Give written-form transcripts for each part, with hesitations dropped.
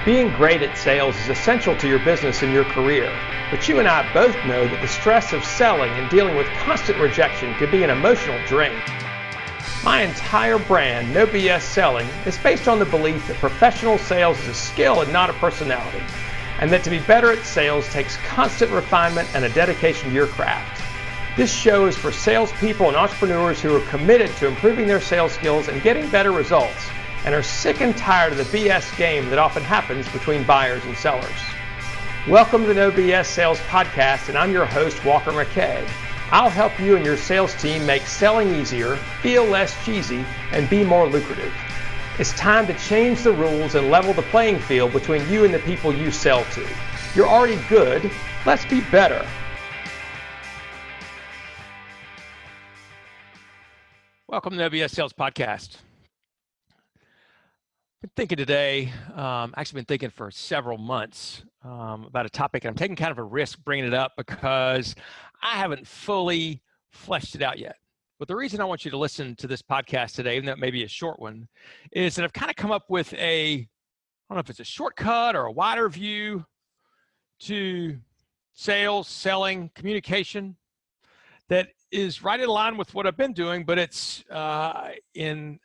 Being great at sales is essential to your business and your career, but you and I both know that the stress of selling and dealing with constant rejection can be an emotional drain. My entire brand, No BS Selling, is based on the belief that professional sales is a skill and not a personality, and that to be better at sales takes constant refinement and a dedication to your craft. This show is for salespeople and entrepreneurs who are committed to improving their sales skills and getting better results, and are sick and tired of the BS game that often happens between buyers and sellers. Welcome to the No BS Sales Podcast, and I'm your host, Walker McKay. I'll help you and your sales team make selling easier, feel less cheesy, and be more lucrative. It's time to change the rules and level the playing field between you and the people you sell to. You're already good, let's be better. Welcome to the No BS Sales Podcast. Been thinking today, actually been thinking for several months about a topic, and I'm taking kind of a risk bringing it up because I haven't fully fleshed it out yet. But the reason I want you to listen to this podcast today, even though it may be a short one, is that I've kind of come up with I don't know if it's a shortcut or a wider view to sales, selling, communication that is right in line with what I've been doing, but it's in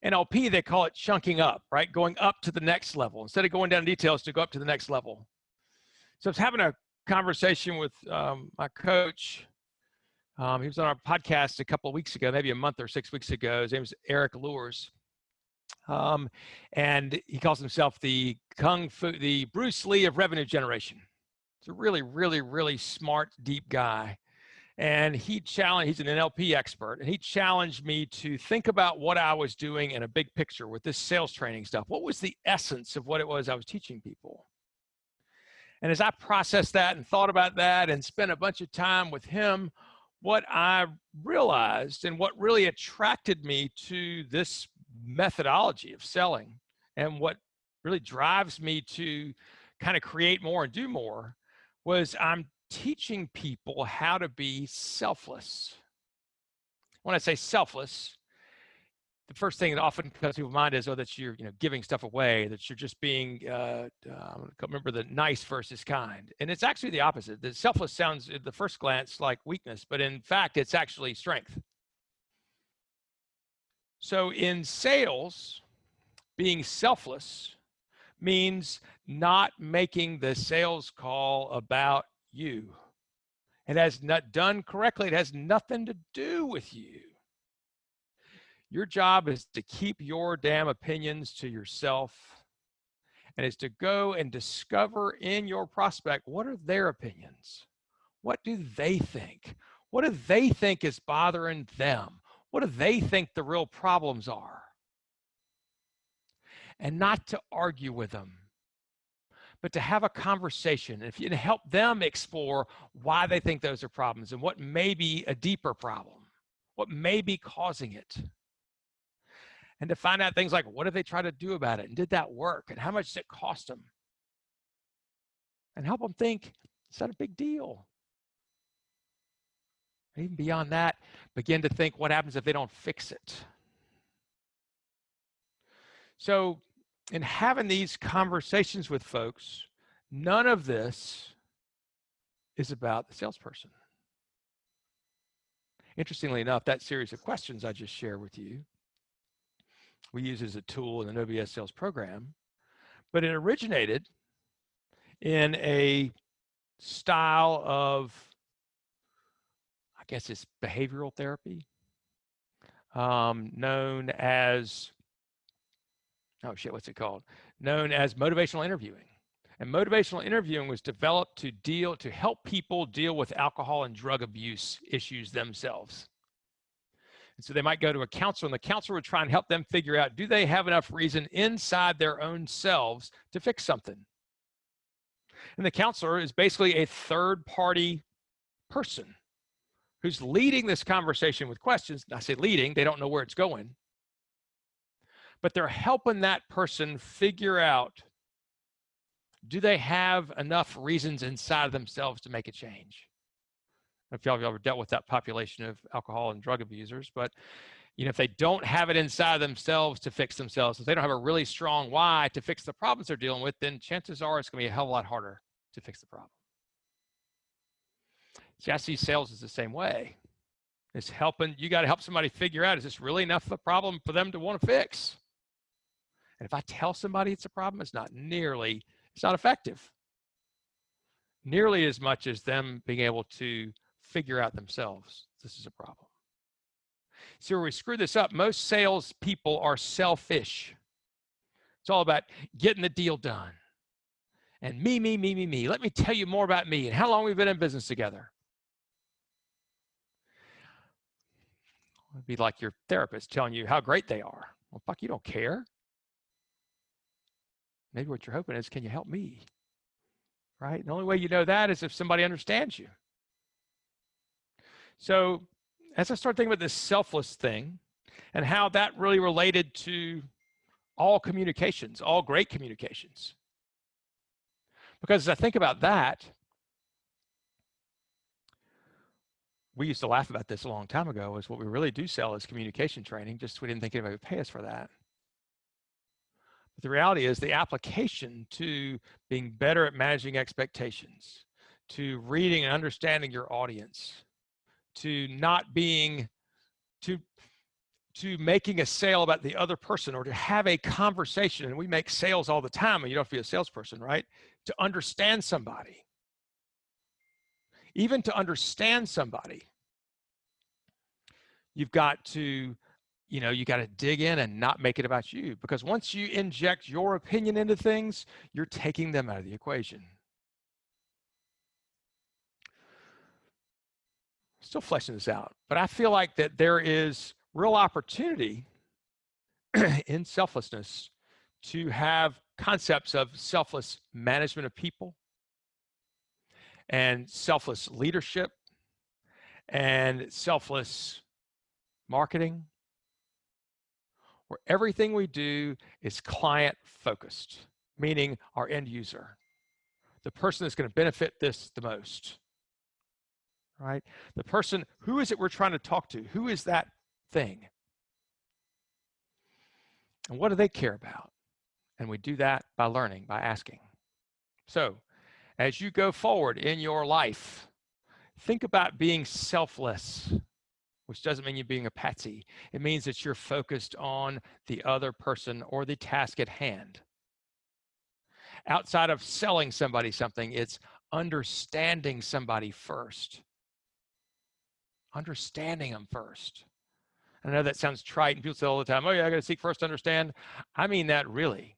NLP, they call it chunking up, right? Going up to the next level. Instead of going down details, to go up to the next level. So I was having a conversation with my coach. He was on our podcast a couple of weeks ago, maybe a month or 6 weeks ago. His name is Eric Lures. And he calls himself the Bruce Lee of revenue generation. He's a really, really, really smart, deep guy. And he's an NLP expert, and he challenged me to think about what I was doing in a big picture with this sales training stuff. What was the essence of what it was I was teaching people? And as I processed that and thought about that and spent a bunch of time with him, what I realized and what really attracted me to this methodology of selling and what really drives me to kind of create more and do more was I'm teaching people how to be selfless. When I say selfless, the first thing that often comes to people's mind is, that you're giving stuff away, that you're just being, I can't remember the nice versus kind. And it's actually the opposite. The selfless sounds at the first glance like weakness, but in fact, it's actually strength. So in sales, being selfless means not making the sales call about you. It has not done correctly. It has nothing to do with you. Your job is to keep your damn opinions to yourself, and is to go and discover in your prospect, what are their opinions? What do they think? What do they think is bothering them? What do they think the real problems are? And not to argue with them, but to have a conversation, if you help them explore why they think those are problems and what may be a deeper problem, what may be causing it. And to find out things like, what did they try to do about it? And did that work? And how much did it cost them? And help them think, it's not a big deal. And even beyond that, begin to think, what happens if they don't fix it? So in having these conversations with folks, none of this is about the salesperson. Interestingly enough, that series of questions I just shared with you, we use as a tool in the No BS Sales program, but it originated in a style of, I guess it's behavioral therapy, known as known as motivational interviewing. And motivational interviewing was developed to help people deal with alcohol and drug abuse issues themselves. And so they might go to a counselor, and the counselor would try and help them figure out, do they have enough reason inside their own selves to fix something? And the counselor is basically a third-party person who's leading this conversation with questions. I say leading, they don't know where it's going. But they're helping that person figure out, do they have enough reasons inside of themselves to make a change? I don't know if y'all have ever dealt with that population of alcohol and drug abusers, but if they don't have it inside themselves to fix themselves, if they don't have a really strong why to fix the problems they're dealing with, then chances are it's going to be a hell of a lot harder to fix the problem. See, I see sales as the same way. It's helping, you got to help somebody figure out, is this really enough of a problem for them to want to fix? And if I tell somebody it's a problem, it's not effective. Nearly as much as them being able to figure out themselves, this is a problem. See, where we screw this up, most sales people are selfish. It's all about getting the deal done. And me. Let me tell you more about me and how long we've been in business together. It'd be like your therapist telling you how great they are. Well, fuck, you don't care. Maybe what you're hoping is, can you help me? Right? And the only way you know that is if somebody understands you. So as I started thinking about this selfless thing and how that really related to all communications, all great communications. Because as I think about that, we used to laugh about this a long time ago, is what we really do sell is communication training, just we didn't think anybody would pay us for that. But the reality is the application to being better at managing expectations, to reading and understanding your audience, to not being, to making a sale about the other person, or to have a conversation, and we make sales all the time, and you don't have to be a salesperson, right? To understand somebody. Even to understand somebody, you've got to, you got to dig in and not make it about you. Because once you inject your opinion into things, you're taking them out of the equation. Still fleshing this out, but I feel like that there is real opportunity in selflessness to have concepts of selfless management of people, and selfless leadership, and selfless marketing, where everything we do is client focused, meaning our end user, the person that's going to benefit this the most, right? The person, who is it we're trying to talk to? Who is that thing? And what do they care about? And we do that by learning, by asking. So as you go forward in your life, think about being selfless, which doesn't mean you're being a patsy. It means that you're focused on the other person or the task at hand. Outside of selling somebody something, it's understanding somebody first. Understanding them first. I know that sounds trite, and people say all the time, oh yeah, I got to seek first to understand. I mean that really.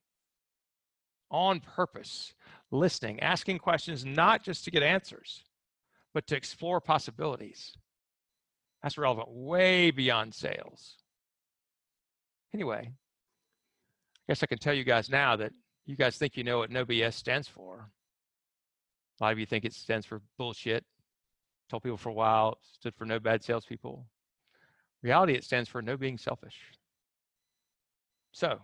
On purpose. Listening, asking questions, not just to get answers, but to explore possibilities. That's relevant way beyond sales. Anyway, I guess I can tell you guys now that you guys think you know what No BS stands for. A lot of you think it stands for bullshit. Told people for a while, it stood for no bad salespeople. Reality, it stands for no being selfish. So,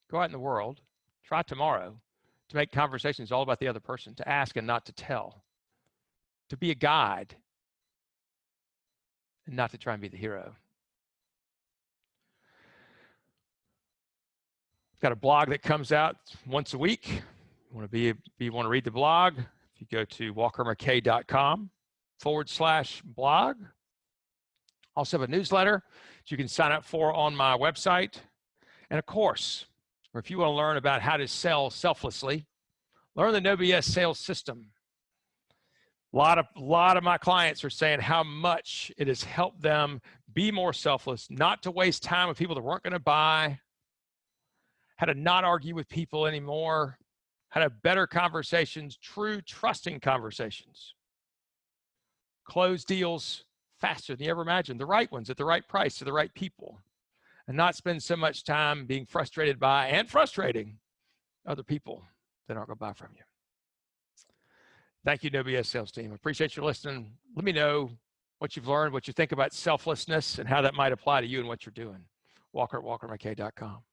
go out in the world, try tomorrow to make conversations all about the other person, to ask and not to tell, to be a guide and not to try and be the hero. I've got a blog that comes out once a week. Want to read the blog? If you go to walkermckay.com/blog. Also have a newsletter that you can sign up for on my website, and a course, or if you want to learn about how to sell selflessly, learn the No BS sales system. A lot of my clients are saying how much it has helped them be more selfless, not to waste time with people that weren't going to buy, how to not argue with people anymore, how to have better conversations, true trusting conversations, close deals faster than you ever imagined, the right ones at the right price to the right people, and not spend so much time being frustrated by and frustrating other people that aren't going to buy from you. Thank you, No BS sales team. Appreciate you listening. Let me know what you've learned, what you think about selflessness, and how that might apply to you and what you're doing. Walker at walkermckay.com.